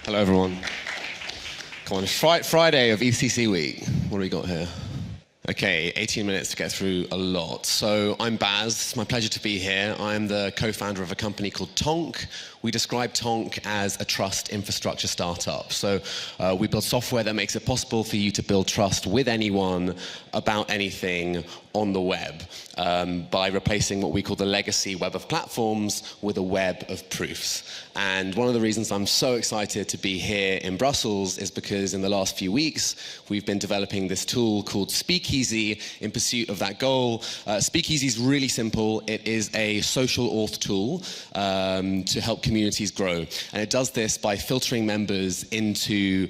Hello, everyone. Come on, Friday of ECC week. What do we got here? Okay, 18 minutes to get through a lot. So I'm Baz. It's my pleasure to be here. I'm the co-founder of a company called Tonk. We describe Tonk as a trust infrastructure startup. So we build software that makes it possible for you to build trust with anyone about anything on the web by replacing what we call the legacy web of platforms with a web of proofs. And one of the reasons I'm so excited to be here in Brussels is because in the last few weeks, we've been developing this tool called Speakeasy in pursuit of that goal. Speakeasy is really simple. It is a social auth tool to help communities grow. And it does this by filtering members into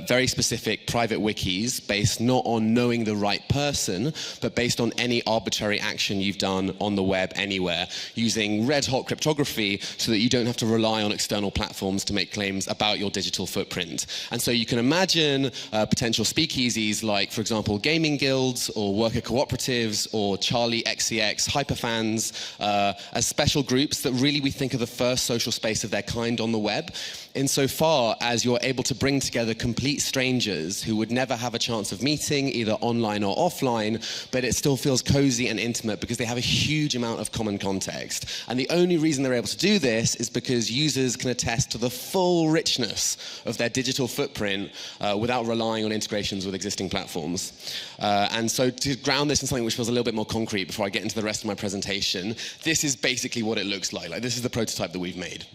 very specific private wikis based not on knowing the right person, but based on any arbitrary action you've done on the web anywhere, using red-hot cryptography so that you don't have to rely on external platforms to make claims about your digital footprint. And so you can imagine potential speakeasies like, for example, gaming guilds or worker cooperatives or Charlie XCX hyperfans as special groups that really we think are the first social space of their kind on the web, insofar as you're able to bring together complete strangers who would never have a chance of meeting, either online or offline, but it still feels cozy and intimate because they have a huge amount of common context. And the only reason they're able to do this is because users can attest to the full richness of their digital footprint without relying on integrations with existing platforms. And so to ground this in something which feels a little bit more concrete before I get into the rest of my presentation, this is basically what it looks like. This is the prototype that we've made.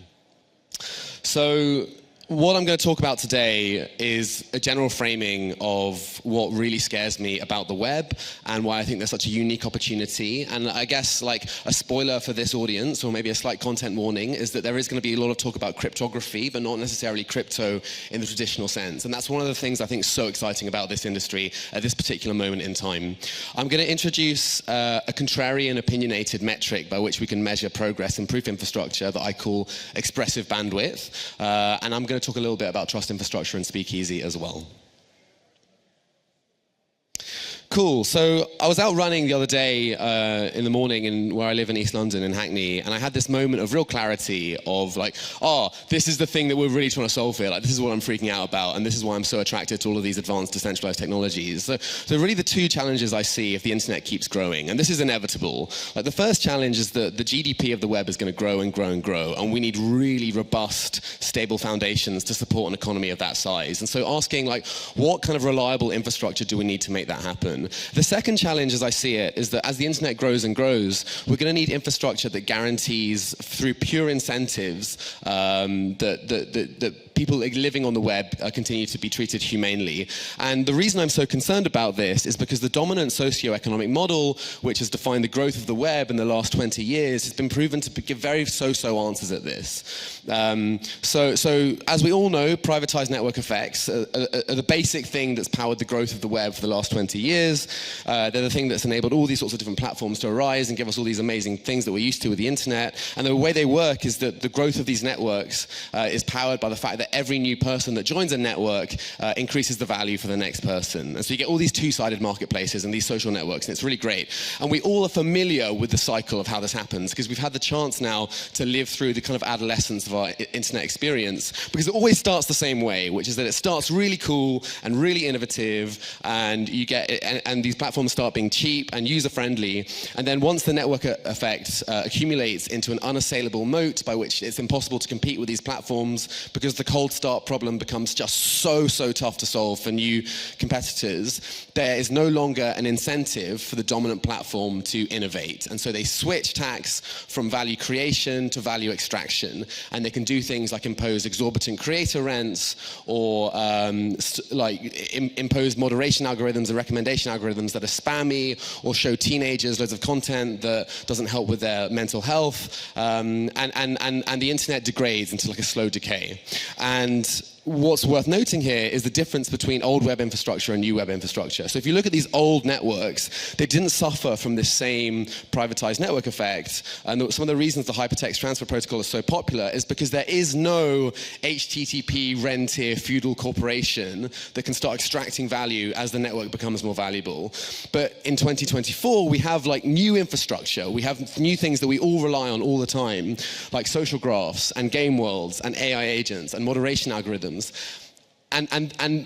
So what I'm going to talk about today is a general framing of what really scares me about the web and why I think there's such a unique opportunity. And I guess like a spoiler for this audience, or maybe a slight content warning, is that there is going to be a lot of talk about cryptography, but not necessarily crypto in the traditional sense. And that's one of the things I think is so exciting about this industry at this particular moment in time. I'm going to introduce a contrarian opinionated metric by which we can measure progress in proof infrastructure that I call expressive bandwidth. And I'm going to talk a little bit about trust infrastructure and Speakeasy as well. Cool. So I was out running the other day in the morning where I live in East London in Hackney, and I had this moment of real clarity of like, this is the thing that we're really trying to solve here. Like, this is what I'm freaking out about, and this is why I'm so attracted to all of these advanced decentralized technologies. So really the two challenges I see if the internet keeps growing, and this is inevitable. Like, the first challenge is that the GDP of the web is going to grow and grow and grow, and we need really robust, stable foundations to support an economy of that size. And so asking like, what kind of reliable infrastructure do we need to make that happen? The second challenge, as I see it, is that as the internet grows and grows, we're going to need infrastructure that guarantees, through pure incentives, that people living on the web continue to be treated humanely. And the reason I'm so concerned about this is because the dominant socioeconomic model, which has defined the growth of the web in the last 20 years, has been proven to give very so-so answers at this. So as we all know, privatized network effects are the basic thing that's powered the growth of the web for the last 20 years. They're the thing that's enabled all these sorts of different platforms to arise and give us all these amazing things that we're used to with the internet. And the way they work is that the growth of these networks is powered by the fact that every new person that joins a network increases the value for the next person. And so you get all these two-sided marketplaces and these social networks, and it's really great. And we all are familiar with the cycle of how this happens because we've had the chance now to live through the kind of adolescence of our internet experience, because it always starts the same way, which is that it starts really cool and really innovative, and you get and these platforms start being cheap and user-friendly. And then once the network effect accumulates into an unassailable moat by which it's impossible to compete with these platforms because the cold start problem becomes just so tough to solve for new competitors, there is no longer an incentive for the dominant platform to innovate. And so they switch tacks from value creation to value extraction. And they can do things like impose exorbitant creator rents or impose moderation algorithms and recommendation algorithms that are spammy, or show teenagers loads of content that doesn't help with their mental health. And the internet degrades into like a slow decay. And what's worth noting here is the difference between old web infrastructure and new web infrastructure. So if you look at these old networks, they didn't suffer from this same privatized network effect. And some of the reasons the hypertext transfer protocol is so popular is because there is no HTTP rentier feudal corporation that can start extracting value as the network becomes more valuable. But in 2024, we have like new infrastructure. We have new things that we all rely on all the time, like social graphs and game worlds and AI agents and moderation algorithms. programs.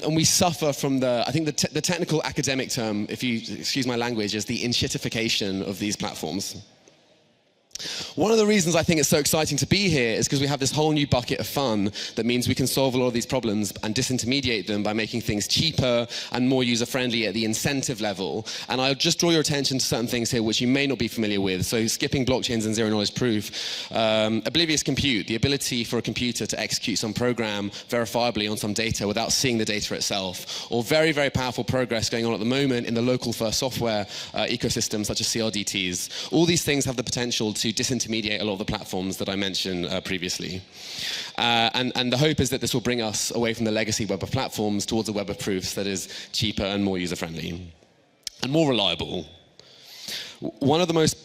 And we suffer from I think the technical academic term, if you excuse my language, is the enshittification of these platforms. One of the reasons I think it's so exciting to be here is because we have this whole new bucket of fun that means we can solve a lot of these problems and disintermediate them by making things cheaper and more user-friendly at the incentive level. And I'll just draw your attention to certain things here which you may not be familiar with. So skipping blockchains and zero-knowledge proof, oblivious compute, the ability for a computer to execute some program verifiably on some data without seeing the data itself, or very, very powerful progress going on at the moment in the local first software ecosystem such as CRDTs. All these things have the potential to disintermediate a lot of the platforms that I mentioned previously. And the hope is that this will bring us away from the legacy web of platforms towards a web of proofs that is cheaper and more user-friendly and more reliable. One of the most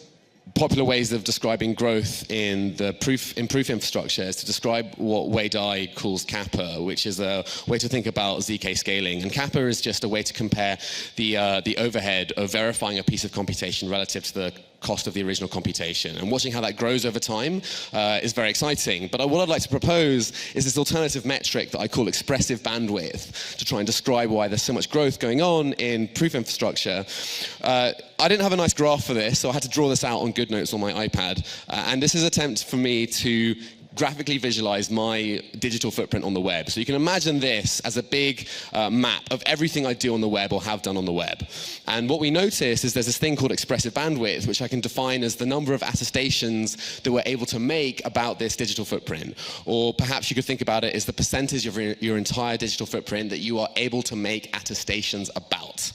popular ways of describing growth in proof infrastructure is to describe what Wei Dai calls Kappa, which is a way to think about ZK scaling. And Kappa is just a way to compare the overhead of verifying a piece of computation relative to the cost of the original computation. And watching how that grows over time is very exciting. But what I'd like to propose is this alternative metric that I call expressive bandwidth to try and describe why there's so much growth going on in proof infrastructure. I didn't have a nice graph for this, so I had to draw this out on GoodNotes on my iPad. And this is an attempt for me to graphically visualize my digital footprint on the web. So you can imagine this as a big map of everything I do on the web or have done on the web. And what we notice is there's this thing called expressive bandwidth, which I can define as the number of attestations that we're able to make about this digital footprint. Or perhaps you could think about it as the percentage of your entire digital footprint that you are able to make attestations about.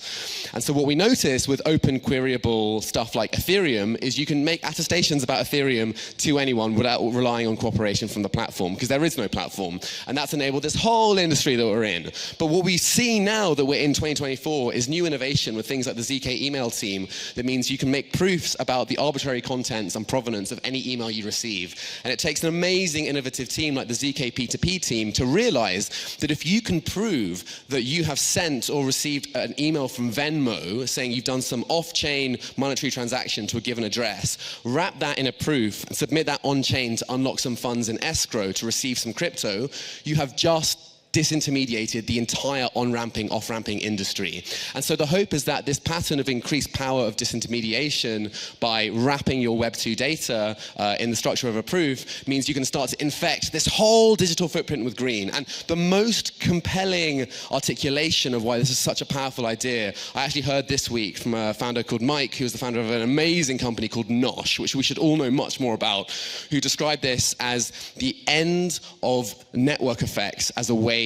And so what we notice with open queryable stuff like Ethereum is you can make attestations about Ethereum to anyone without relying on cooperation from the platform, because there is no platform. And that's enabled this whole industry that we're in. But what we see now that we're in 2024 is new innovation with things like the ZK email team that means you can make proofs about the arbitrary contents and provenance of any email you receive. And it takes an amazing innovative team like the ZK P2P team to realize that if you can prove that you have sent or received an email from Venmo saying you've done some off-chain monetary transaction to a given address, wrap that in a proof and submit that on-chain to unlock some funds in escrow to receive some crypto, you have just disintermediated the entire on-ramping, off-ramping industry. And so the hope is that this pattern of increased power of disintermediation by wrapping your Web2 data in the structure of a proof means you can start to infect this whole digital footprint with green. And the most compelling articulation of why this is such a powerful idea, I actually heard this week from a founder called Mike, who is the founder of an amazing company called Nosh, which we should all know much more about, who described this as the end of network effects as a way,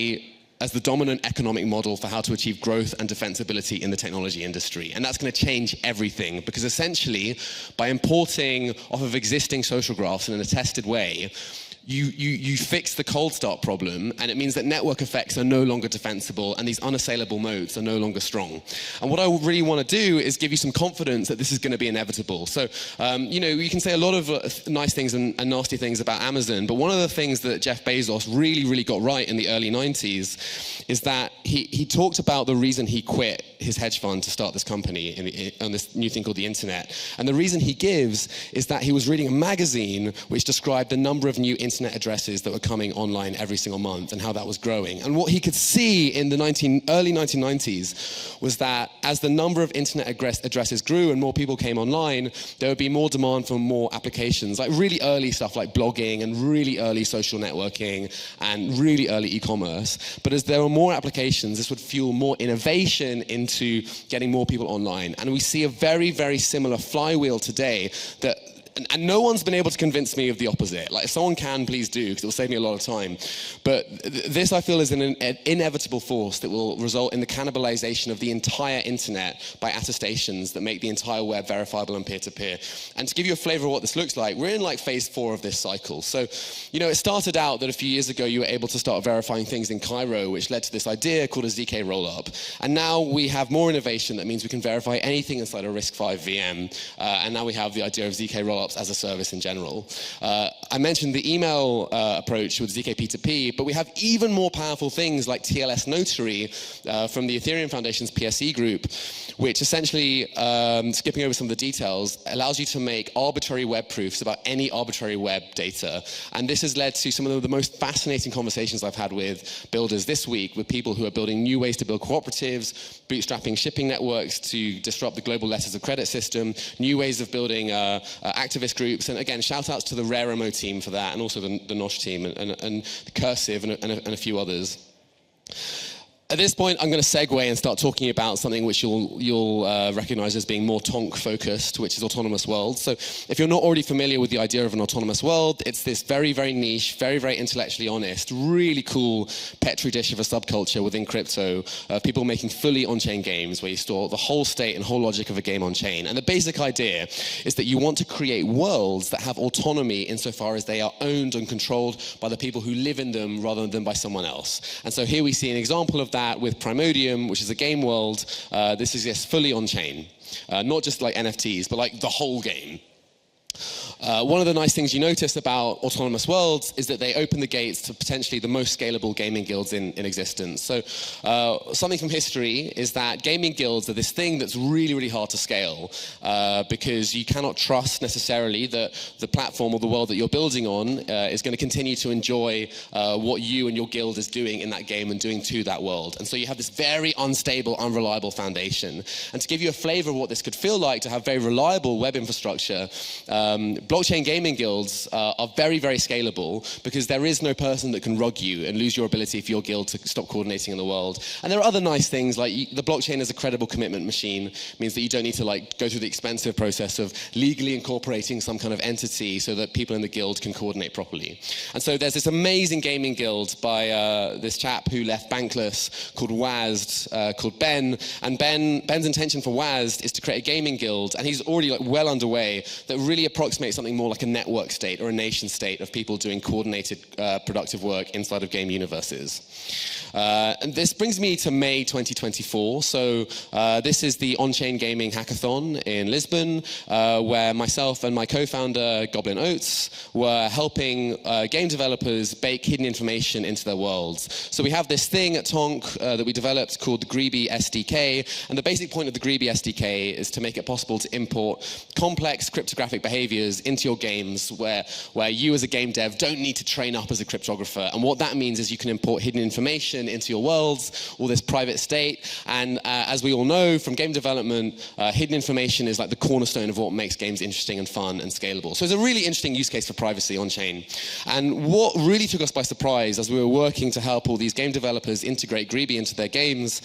as the dominant economic model for how to achieve growth and defensibility in the technology industry. And that's going to change everything, because essentially, by importing off of existing social graphs in an attested way, you fix the cold start problem, and it means that network effects are no longer defensible and these unassailable moats are no longer strong. And what I really want to do is give you some confidence that this is going to be inevitable. So, you can say a lot of nice things and nasty things about Amazon, but one of the things that Jeff Bezos really, really got right in the early 90s is that he talked about the reason he quit his hedge fund to start this company on this new thing called the internet. And the reason he gives is that he was reading a magazine which described the number of new internet addresses that were coming online every single month and how that was growing. And what he could see in the early 1990s was that as the number of internet addresses grew and more people came online, there would be more demand for more applications, like really early stuff like blogging and really early social networking and really early e-commerce. But as there were more applications, this would fuel more innovation into getting more people online. And we see a very, very similar flywheel today that and no one's been able to convince me of the opposite. Like, if someone can, please do, because it will save me a lot of time. But this, I feel, is an inevitable force that will result in the cannibalization of the entire internet by attestations that make the entire web verifiable and peer-to-peer. And to give you a flavor of what this looks like, we're in like phase 4 of this cycle. So, it started out that a few years ago you were able to start verifying things in Cairo, which led to this idea called a ZK rollup. And now we have more innovation that means we can verify anything inside a RISC-V VM. And now we have the idea of ZK rollups as a service in general. I mentioned the email approach with ZK P2P, but we have even more powerful things like TLS Notary from the Ethereum Foundation's PSE group, which essentially, skipping over some of the details, allows you to make arbitrary web proofs about any arbitrary web data. And this has led to some of the most fascinating conversations I've had with builders this week, with people who are building new ways to build cooperatives, bootstrapping shipping networks to disrupt the global letters of credit system, new ways of building activist groups. And again, shout outs to the Raremo team for that, and also the Nosh team, and the Cursive, and a few others. At this point, I'm going to segue and start talking about something which you'll recognize as being more Tonk focused, which is autonomous worlds. So if you're not already familiar with the idea of an autonomous world, it's this very, very niche, very, very intellectually honest, really cool petri dish of a subculture within crypto, people making fully on-chain games where you store the whole state and whole logic of a game on-chain. And the basic idea is that you want to create worlds that have autonomy insofar as they are owned and controlled by the people who live in them rather than by someone else. And so here we see an example of that with Primodium, which is a game world. This exists fully on-chain, not just like NFTs, but like the whole game. One of the nice things you notice about autonomous worlds is that they open the gates to potentially the most scalable gaming guilds in existence. So something from history is that gaming guilds are this thing that's really, really hard to scale because you cannot trust necessarily that the platform or the world that you're building on is going to continue to enjoy what you and your guild is doing in that game and doing to that world. And so you have this very unstable, unreliable foundation. And to give you a flavor of what this could feel like to have very reliable web infrastructure, blockchain gaming guilds are very, very scalable because there is no person that can rug you and lose your ability for your guild to stop coordinating in the world. And there are other nice things, like the blockchain as a credible commitment machine means that you don't need to like go through the expensive process of legally incorporating some kind of entity so that people in the guild can coordinate properly. And so there's this amazing gaming guild by this chap who left bankless called WASD, called Ben. And Ben's intention for WASD is to create a gaming guild, and he's already like well underway, that really approximates something more like a network state or a nation state of people doing coordinated productive work inside of game universes. And this brings me to May 2024. So this is the on-chain gaming hackathon in Lisbon, where myself and my co-founder Goblin Oats were helping game developers bake hidden information into their worlds. So we have this thing at Tonk that we developed called the Greeby SDK, and the basic point of the Greeby SDK is to make it possible to import complex cryptographic behaviors into your games where you as a game dev don't need to train up as a cryptographer. And what that means is you can import hidden information into your worlds, all this private state. And as we all know from game development, hidden information is like the cornerstone of what makes games interesting and fun and scalable. So it's a really interesting use case for privacy on chain. And what really took us by surprise as we were working to help all these game developers integrate Greeby into their games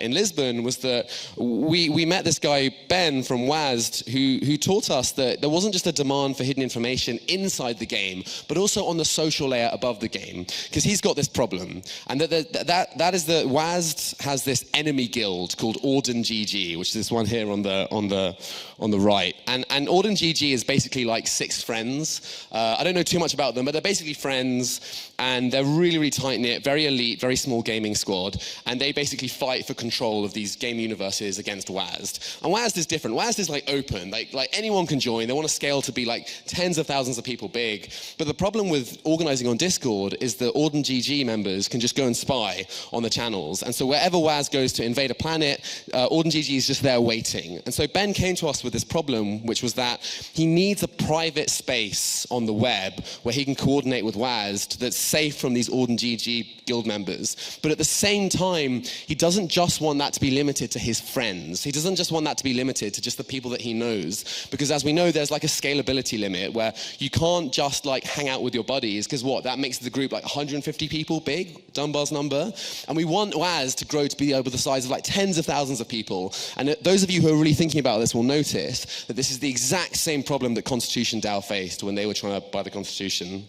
in Lisbon was that we met this guy, Ben from WASD, who taught us that there wasn't just a demand for hidden information inside the game, but also on the social layer above the game, because he's got this problem. And that is that WASD has this enemy guild called Auden GG, which is this one here on the right. And Auden GG is basically like 6 friends. I don't know too much about them, but they're basically friends, and they're really, really tight-knit, very elite, very small gaming squad, and they basically fight for control of these game universes against WASD. And WASD is different. WASD is like open, like anyone can join. They want to scale to be like tens of thousands of people big. But the problem with organizing on Discord is that Auden GG members can just go and spy on the channels. And so wherever WASD goes to invade a planet, Auden GG is just there waiting. And so Ben came to us with this problem, which was that he needs a private space on the web where he can coordinate with WASD that's safe from these Auden GG guild members. But at the same time, he doesn't just want that to be limited to his friends. He doesn't just want that to be limited to just the people that he knows. Because as we know, there's like a scalability limit where you can't just like hang out with your buddies, because what? That makes the group like 150 people big, Dunbar's number. And we want WASD to grow to be over the size of like tens of thousands of people. And those of you who are really thinking about this will notice that this is the exact same problem that Constitution DAO faced when they were trying to buy the Constitution.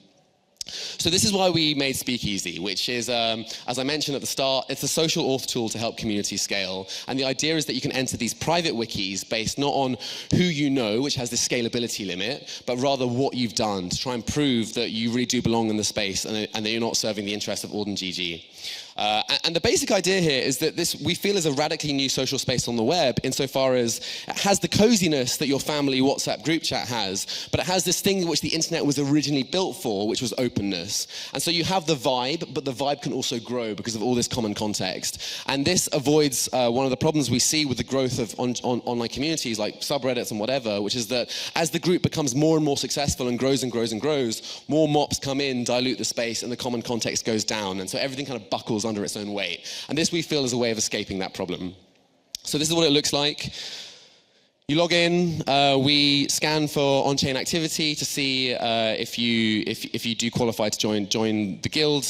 So this is why we made Speakeasy, which is, as I mentioned at the start, it's a social auth tool to help communities scale. And the idea is that you can enter these private wikis based not on who you know, which has this scalability limit, but rather what you've done to try and prove that you really do belong in the space and that you're not serving the interests of Auden GG. And the basic idea here is that this we feel is a radically new social space on the web insofar as it has the coziness that your family WhatsApp group chat has, but it has this thing which the internet was originally built for, which was open openness. And so you have the vibe, but the vibe can also grow because of all this common context. And this avoids one of the problems we see with the growth of online communities like subreddits and whatever, which is that as the group becomes more and more successful and grows and grows and grows, more mops come in, dilute the space, and the common context goes down. And so everything kind of buckles under its own weight. And this we feel is a way of escaping that problem. So this is what it looks like. You log in, we scan for on-chain activity to see if you do qualify to join the guild.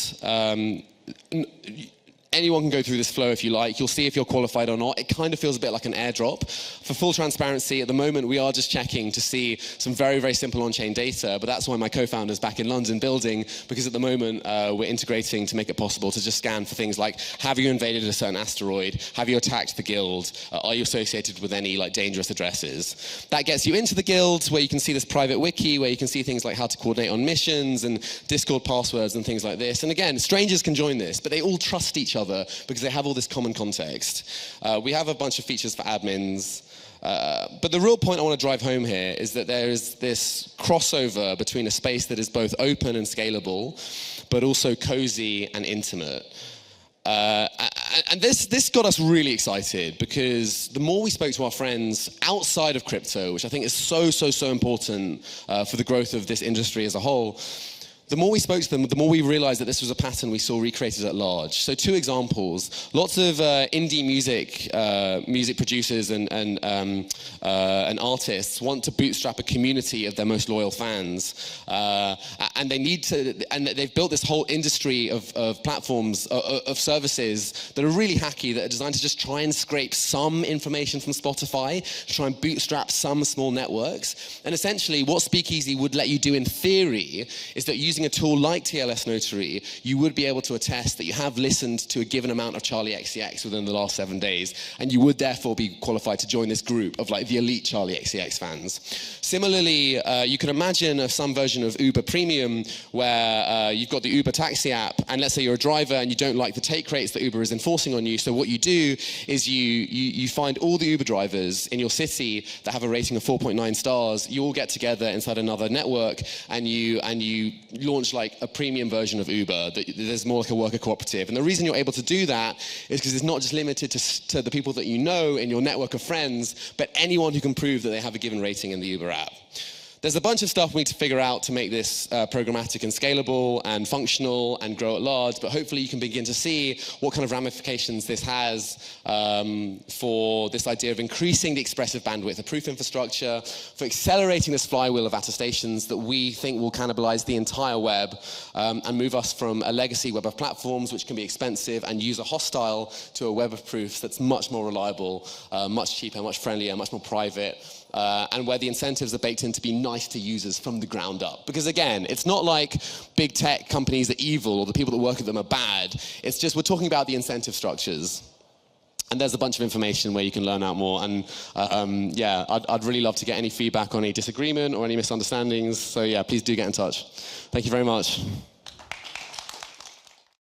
Anyone can go through this flow if you like. You'll see if you're qualified or not. It kind of feels a bit like an airdrop. For full transparency, at the moment, we are just checking to see some very, very simple on-chain data, but that's why my co-founder's back in London building, because at the moment, we're integrating to make it possible to just scan for things like, have you invaded a certain asteroid? Have you attacked the guild? Are you associated with any dangerous addresses? That gets you into the guild, where you can see this private wiki, where you can see things like how to coordinate on missions and Discord passwords and things like this. And again, strangers can join this, but they all trust each other because they have all this common context. We have a bunch of features for admins. But the real point I want to drive home here is that there is this crossover between a space that is both open and scalable, but also cozy and intimate. And this got us really excited, because the more we spoke to our friends outside of crypto, which I think is so important for the growth of this industry as a whole, the more we spoke to them, the more we realized that this was a pattern we saw recreated at large. So 2 examples. Lots of indie music producers and artists want to bootstrap a community of their most loyal fans. And they need to, and they've built this whole industry of platforms, of services that are really hacky, that are designed to just try and scrape some information from Spotify, to try and bootstrap some small networks. And essentially, what Speakeasy would let you do in theory is that using a tool like TLS Notary, you would be able to attest that you have listened to a given amount of Charlie XCX within the last 7 days, and you would therefore be qualified to join this group of the elite Charlie XCX fans. Similarly, you can imagine some version of Uber Premium where you've got the Uber taxi app, and let's say you're a driver and you don't like the take rates that Uber is enforcing on you. So what you do is you find all the Uber drivers in your city that have a rating of 4.9 stars. You all get together inside another network, and you launch a premium version of Uber. There's more like a worker cooperative. And the reason you're able to do that is because it's not just limited to the people that you know in your network of friends, but anyone who can prove that they have a given rating in the Uber app. There's a bunch of stuff we need to figure out to make this programmatic and scalable and functional and grow at large, but hopefully you can begin to see what kind of ramifications this has for this idea of increasing the expressive bandwidth of proof infrastructure, for accelerating this flywheel of attestations that we think will cannibalize the entire web and move us from a legacy web of platforms, which can be expensive and user hostile, to a web of proofs that's much more reliable, much cheaper, much friendlier, much more private, and where the incentives are baked in to be nice to users from the ground up. Because again, it's not like big tech companies are evil or the people that work at them are bad. It's just we're talking about the incentive structures. And there's a bunch of information where you can learn out more. And yeah, I'd really love to get any feedback on any disagreement or any misunderstandings. So yeah, please do get in touch. Thank you very much.